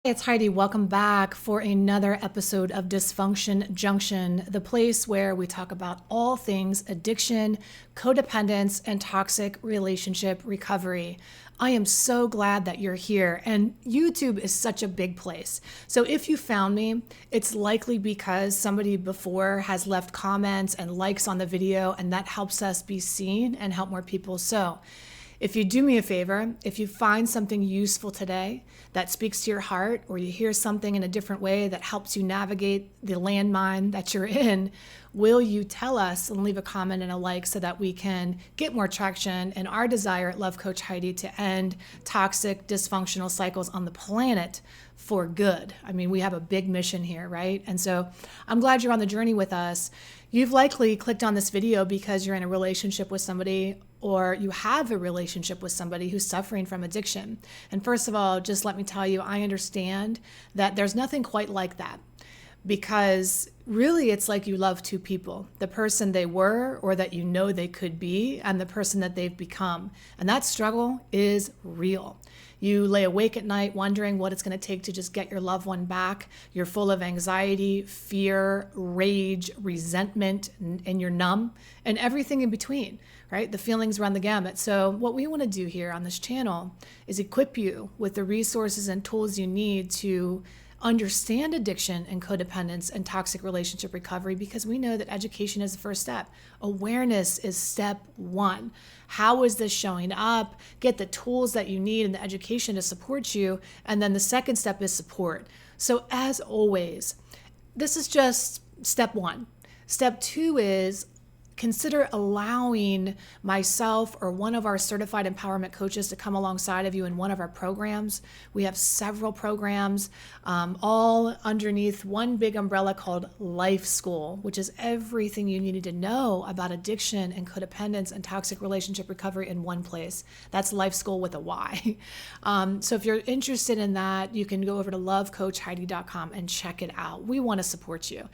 It's Heidi. Welcome back for another episode of Dysfunction Junction, the place where we talk about all things addiction, codependence, and toxic relationship recovery. I am so glad that you're here, and YouTube is such a big place. So if you found me, it's likely because somebody before has left comments and likes on the video, and that helps us be seen and help more people. So if you do me a favor, if you find something useful today that speaks to your heart, or you hear something in a different way that helps you navigate the landmine that you're in, will you tell us and leave a comment and a like so that we can get more traction in our desire at Love Coach Heidi to end toxic, dysfunctional cycles on the planet for good. I mean, we have a big mission here, right? And so I'm glad you're on the journey with us. You've likely clicked on this video because you're in a relationship with somebody, or you have a relationship with somebody who's suffering from addiction. And first of all, just let me tell you, I understand that there's nothing quite like that, because really it's like you love two people, the person they were or that you know they could be, and the person that they've become. And that struggle is real. You lay awake at night wondering what it's going to take to just get your loved one back. You're full of anxiety, fear, rage, resentment, and you're numb, and everything in between, right? The feelings run the gamut. So what we want to do here on this channel is equip you with the resources and tools you need to understand addiction and codependence and toxic relationship recovery, because we know that education is the first step. Awareness is step one. How is this showing up? Get the tools that you need and the education to support you. And then the second step is support. So as always, this is just step one. Step two is consider allowing myself or one of our certified empowerment coaches to come alongside of you in one of our programs. We have several programs, all underneath one big umbrella called Life School, which is everything you needed to know about addiction and codependence and toxic relationship recovery in one place. That's Life School with a Y. So if you're interested in that, you can go over to lovecoachheidi.com and check it out. We want to support you.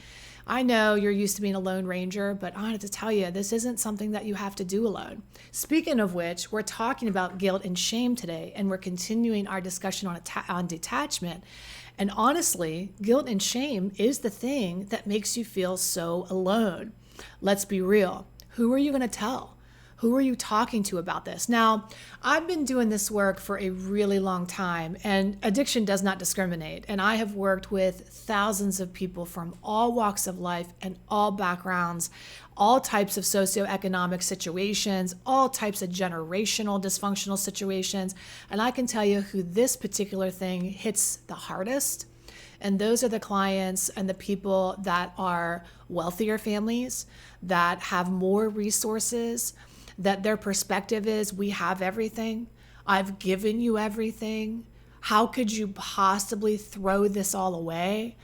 I know you're used to being a lone ranger, but I have to tell you, this isn't something that you have to do alone. Speaking of which, we're talking about guilt and shame today, and we're continuing our discussion on detachment. And honestly, guilt and shame is the thing that makes you feel so alone. Let's be real. Who are you going to tell? Who are you talking to about this? Now, I've been doing this work for a really long time, and addiction does not discriminate. And I have worked with thousands of people from all walks of life and all backgrounds, all types of socioeconomic situations, all types of generational dysfunctional situations. And I can tell you who this particular thing hits the hardest. And those are the clients and the people that are wealthier families, that have more resources, that their perspective is, we have everything. I've given you everything. How could you possibly throw this all away?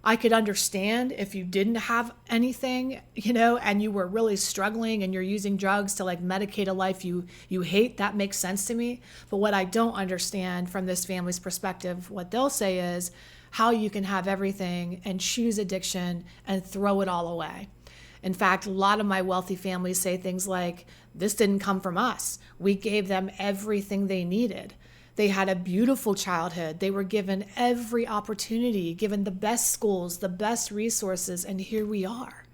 I could understand if you didn't have anything, and you were really struggling and you're using drugs to medicate a life you hate. That makes sense to me. But what I don't understand from this family's perspective, what they'll say is how you can have everything and choose addiction and throw it all away. In fact, a lot of my wealthy families say things like, this didn't come from us. We gave them everything they needed. They had a beautiful childhood. They were given every opportunity, given the best schools, the best resources, and here we are.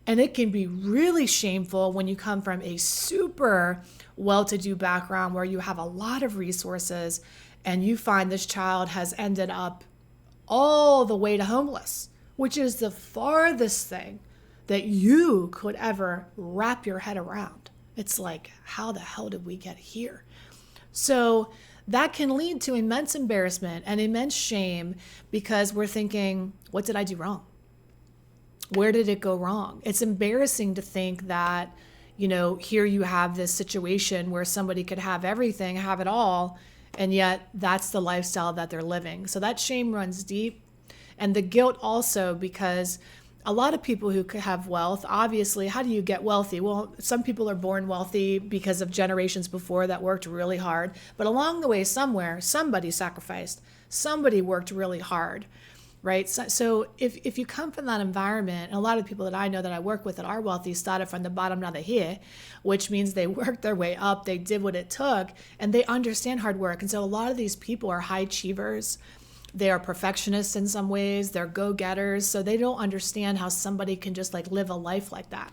And it can be really shameful when you come from a super well-to-do background where you have a lot of resources and you find this child has ended up all the way to homeless, which is the farthest thing that you could ever wrap your head around. It's like, how the hell did we get here? So that can lead to immense embarrassment and immense shame, because we're thinking, what did I do wrong? Where did it go wrong? It's embarrassing to think that, here you have this situation where somebody could have everything, have it all, and yet that's the lifestyle that they're living. So that shame runs deep. And the guilt also, because a lot of people who have wealth, obviously, how do you get wealthy? Well, some people are born wealthy because of generations before that worked really hard. But along the way, somewhere, somebody sacrificed. Somebody worked really hard, right? So if you come from that environment, and a lot of people that I know that I work with that are wealthy started from the bottom, now they're here, which means they worked their way up, they did what it took, and they understand hard work. And so a lot of these people are high achievers. They are perfectionists in some ways. They're go-getters. So they don't understand how somebody can just like live a life like that.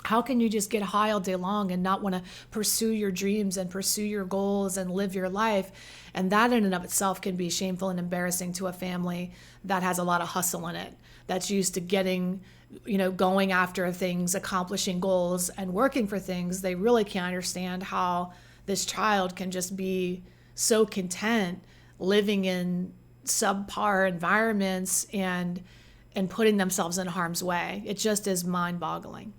How can you just get high all day long and not want to pursue your dreams and pursue your goals and live your life? And that in and of itself can be shameful and embarrassing to a family that has a lot of hustle in it, that's used to getting, going after things, accomplishing goals and working for things. They really can't understand how this child can just be so content living in subpar environments and putting themselves in harm's way. It just is mind-boggling.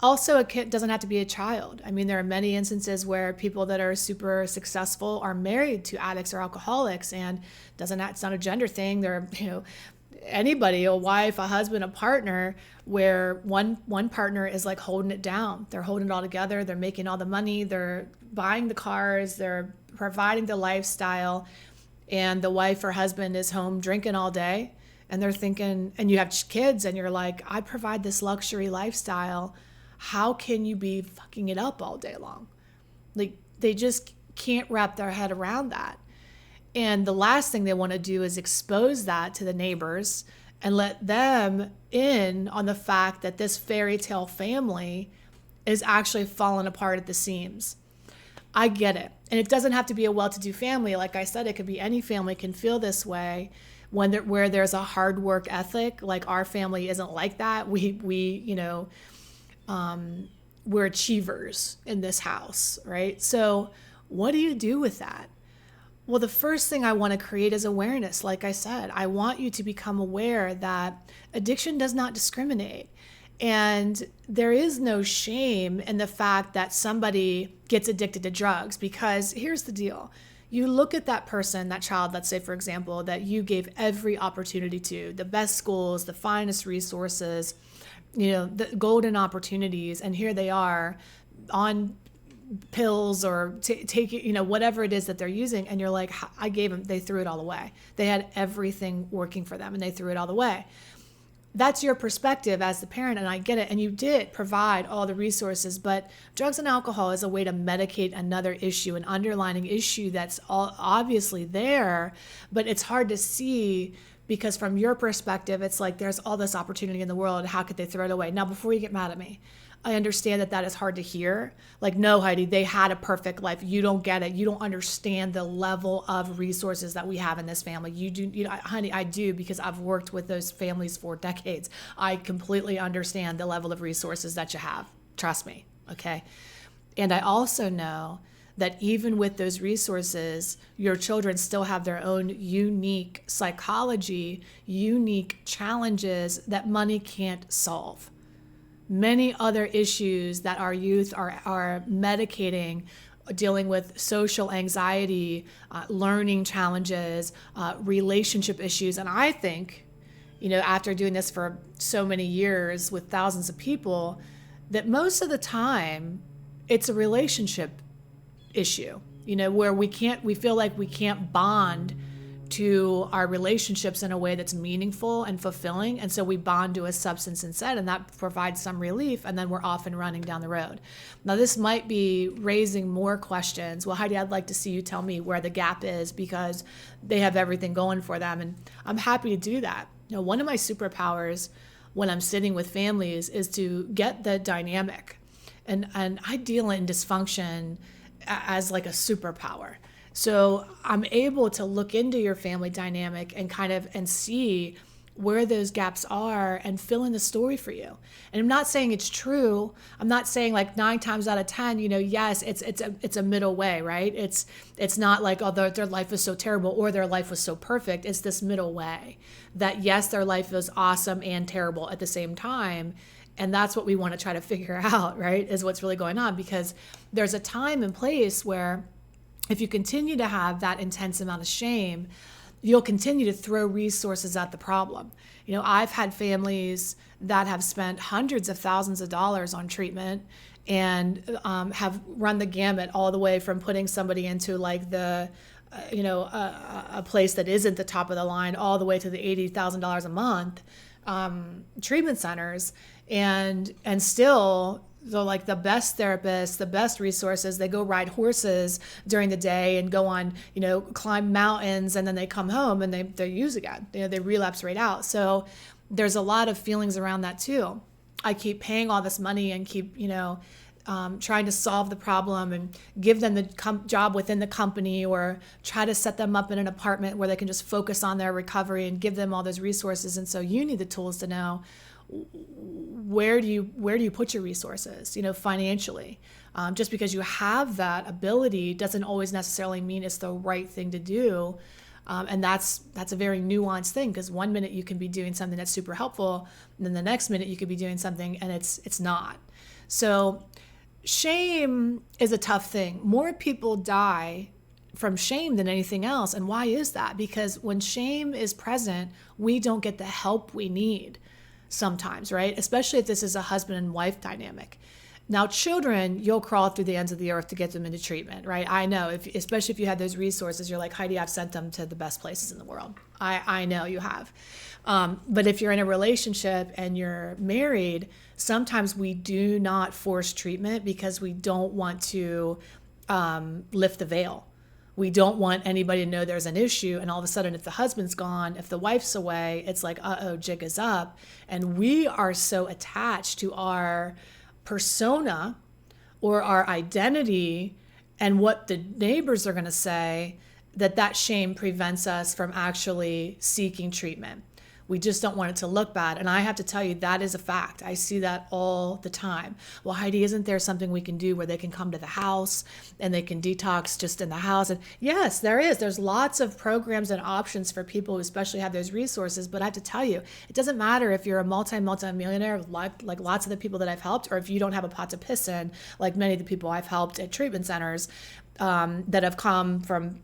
Also, it doesn't have to be a child. I mean, there are many instances where people that are super successful are married to addicts or alcoholics, and it's not a gender thing. They're, anybody, a wife, a husband, a partner, where one partner is like holding it down. They're holding it all together. They're making all the money. They're buying the cars. They're providing the lifestyle, and the wife or husband is home drinking all day. And they're thinking, and you have kids, and you're like, I provide this luxury lifestyle. How can you be fucking it up all day long? Like, they just can't wrap their head around that. And the last thing they want to do is expose that to the neighbors and let them in on the fact that this fairy tale family is actually falling apart at the seams. I get it. And it doesn't have to be a well-to-do family. Like I said, it could be any family can feel this way where there's a hard work ethic. Like, our family isn't like that. We're achievers in this house, right? So what do you do with that? Well, the first thing I want to create is awareness. Like I said, I want you to become aware that addiction does not discriminate. And there is no shame in the fact that somebody gets addicted to drugs, because here's the deal. You look at that person, that child, let's say, for example, that you gave every opportunity to, the best schools, the finest resources, the golden opportunities, and here they are on pills or taking, whatever it is that they're using, and you're like, I gave them, they threw it all away. They had everything working for them and they threw it all away. That's your perspective as the parent, and I get it. And you did provide all the resources, but drugs and alcohol is a way to medicate another issue, an underlying issue that's obviously there, but it's hard to see. Because from your perspective, it's like there's all this opportunity in the world. How could they throw it away? Now, before you get mad at me, I understand that is hard to hear. Like, no, Heidi, they had a perfect life. You don't get it. You don't understand the level of resources that we have in this family. You do, honey, I do, because I've worked with those families for decades. I completely understand the level of resources that you have. Trust me, okay? And I also know that even with those resources, your children still have their own unique psychology, unique challenges that money can't solve. Many other issues that our youth are medicating, dealing with social anxiety, learning challenges, relationship issues. And I think, after doing this for so many years with thousands of people, that most of the time it's a relationship issue, where we feel like we can't bond to our relationships in a way that's meaningful and fulfilling. And so we bond to a substance instead, and that provides some relief. And then we're off and running down the road. Now, this might be raising more questions. Well, Heidi, I'd like to see you tell me where the gap is, because they have everything going for them. And I'm happy to do that. One of my superpowers when I'm sitting with families is to get the dynamic. And I deal in dysfunction as like a superpower. So I'm able to look into your family dynamic and see where those gaps are and fill in the story for you. And I'm not saying it's true. I'm not saying like 9 times out of 10, yes, it's a middle way, right? It's not like, oh, their life was so terrible or their life was so perfect. It's this middle way that, yes, their life was awesome and terrible at the same time. And that's what we want to try to figure out, right, is what's really going on. Because there's a time and place where if you continue to have that intense amount of shame, you'll continue to throw resources at the problem. I've had families that have spent hundreds of thousands of dollars on treatment and have run the gamut all the way from putting somebody into like the a place that isn't the top of the line all the way to the $80,000 a month treatment centers, and still So like the best therapists, the best resources, they go ride horses during the day and go on, climb mountains, and then they come home and they use again. They relapse right out. So there's a lot of feelings around that too. I keep paying all this money and keep, trying to solve the problem and give them the job within the company, or try to set them up in an apartment where they can just focus on their recovery and give them all those resources. And so you need the tools to know where do you put your resources, financially. Just because you have that ability doesn't always necessarily mean it's the right thing to do. And that's a very nuanced thing, because one minute you can be doing something that's super helpful, and then the next minute you could be doing something and it's not. So shame is a tough thing. More people die from shame than anything else. And why is that? Because when shame is present, we don't get the help we need sometimes, right? Especially if this is a husband and wife dynamic. Now, children, you'll crawl through the ends of the earth to get them into treatment, right? I know, especially if you have those resources, you're like, Heidi, I've sent them to the best places in the world. I know you have. But if you're in a relationship and you're married, sometimes we do not force treatment because we don't want to lift the veil. We don't want anybody to know there's an issue. And all of a sudden, if the husband's gone, if the wife's away, it's like, jig is up. And we are so attached to our persona or our identity and what the neighbors are going to say that shame prevents us from actually seeking treatment. We just don't want it to look bad. And I have to tell you, that is a fact. I see that all the time. Well, Heidi, isn't there something we can do where they can come to the house and they can detox just in the house? And yes, there is. There's lots of programs and options for people who especially have those resources. But I have to tell you, it doesn't matter if you're a multi-millionaire like lots of the people that I've helped, or if you don't have a pot to piss in, like many of the people I've helped at treatment centers that have come from,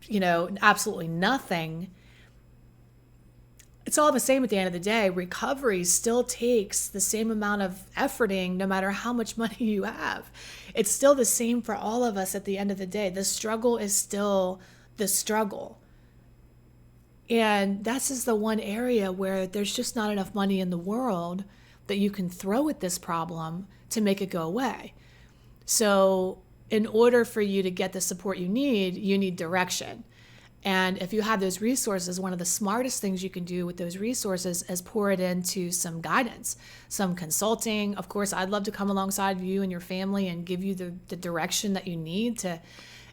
absolutely nothing. It's all the same at the end of the day. Recovery still takes the same amount of efforting no matter how much money you have. It's still the same for all of us at the end of the day. The struggle is still the struggle. And this is the one area where there's just not enough money in the world that you can throw at this problem to make it go away. So in order for you to get the support you need direction. And if you have those resources, one of the smartest things you can do with those resources is pour it into some guidance, some consulting. Of course, I'd love to come alongside you and your family and give you the direction that you need to.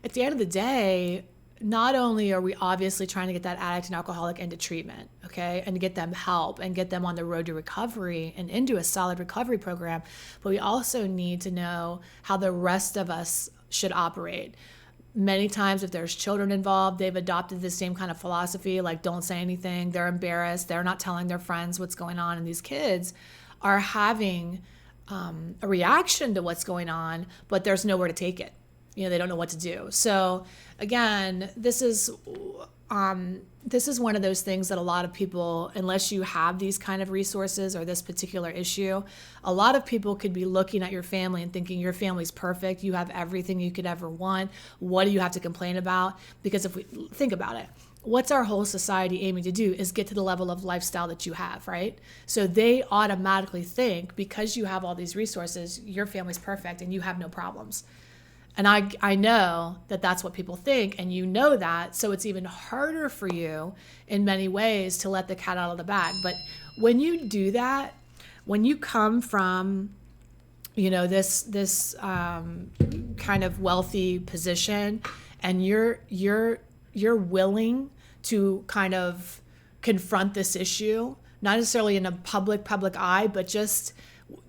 At the end of the day, not only are we obviously trying to get that addict and alcoholic into treatment, okay, and get them help and get them on the road to recovery and into a solid recovery program, but we also need to know how the rest of us should operate. Many times if there's children involved, they've adopted the same kind of philosophy, like don't say anything, they're embarrassed, they're not telling their friends what's going on, and these kids are having a reaction to what's going on, but there's nowhere to take it. They don't know what to do. So again, this is one of those things that a lot of people, unless you have these kind of resources or this particular issue, a lot of people could be looking at your family and thinking your family's perfect. You have everything you could ever want. What do you have to complain about? Because if we think about it, what's our whole society aiming to do is get to the level of lifestyle that you have, right? So they automatically think because you have all these resources, your family's perfect and you have no problems. And I know that that's what people think, and you know that, so it's even harder for you in many ways to let the cat out of the bag. But when you do that, when you come from, this kind of wealthy position, and you're willing to kind of confront this issue, not necessarily in a public eye, but just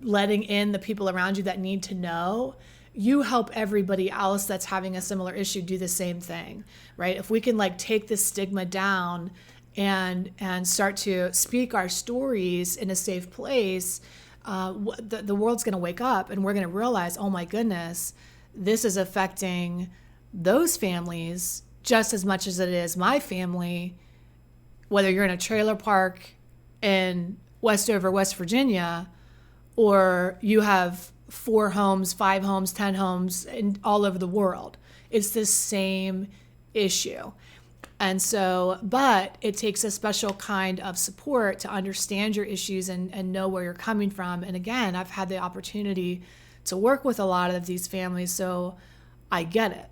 letting in the people around you that need to know, you help everybody else that's having a similar issue do the same thing, right? If we can take this stigma down and start to speak our stories in a safe place, the world's going to wake up and we're going to realize, oh my goodness, this is affecting those families just as much as it is my family, whether you're in a trailer park in Westover, West Virginia, or you have 4 homes, 5 homes, 10 homes all over the world. It's the same issue. And so, but it takes a special kind of support to understand your issues and know where you're coming from. And again, I've had the opportunity to work with a lot of these families, so I get it.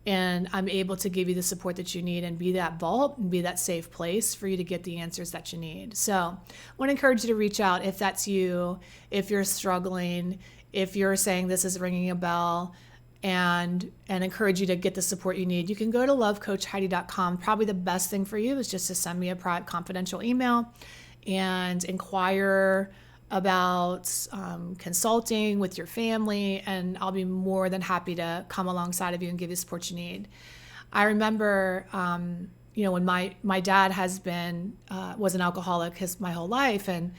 And I'm able to give you the support that you need and be that vault and be that safe place for you to get the answers that you need. So I want to encourage you to reach out if that's you, if you're struggling, if you're saying this is ringing a bell, and encourage you to get the support you need. You can go to lovecoachheidi.com. Probably the best thing for you is just to send me a private confidential email and inquire about consulting with your family, and I'll be more than happy to come alongside of you and give you the support you need. I remember, when my dad was an alcoholic my whole life, and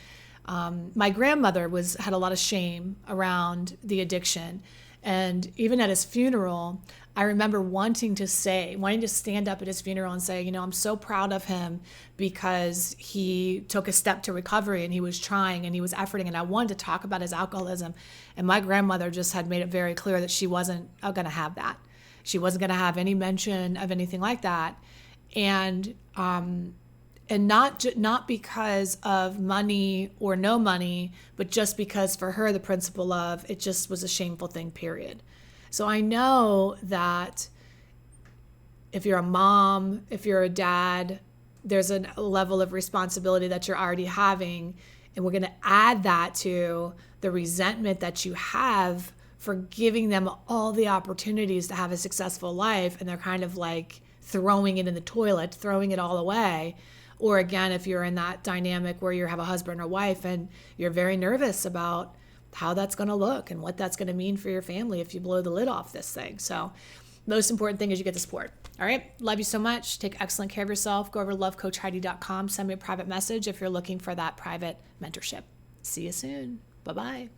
my grandmother had a lot of shame around the addiction. And even at his funeral, I remember wanting to stand up at his funeral and say, I'm so proud of him because he took a step to recovery and he was trying and he was efforting. And I wanted to talk about his alcoholism. And my grandmother just had made it very clear that she wasn't going to have that. She wasn't going to have any mention of anything like that. And not because of money or no money, but just because for her, the principle of it just was a shameful thing, period. So I know that if you're a mom, if you're a dad, there's a level of responsibility that you're already having. And we're going to add that to the resentment that you have for giving them all the opportunities to have a successful life. And they're kind of like throwing it in the toilet, throwing it all away. Or again, if you're in that dynamic where you have a husband or wife and you're very nervous about how that's going to look and what that's going to mean for your family if you blow the lid off this thing. So most important thing is you get the support. All right. Love you so much. Take excellent care of yourself. Go over to lovecoachheidi.com. Send me a private message if you're looking for that private mentorship. See you soon. Bye-bye.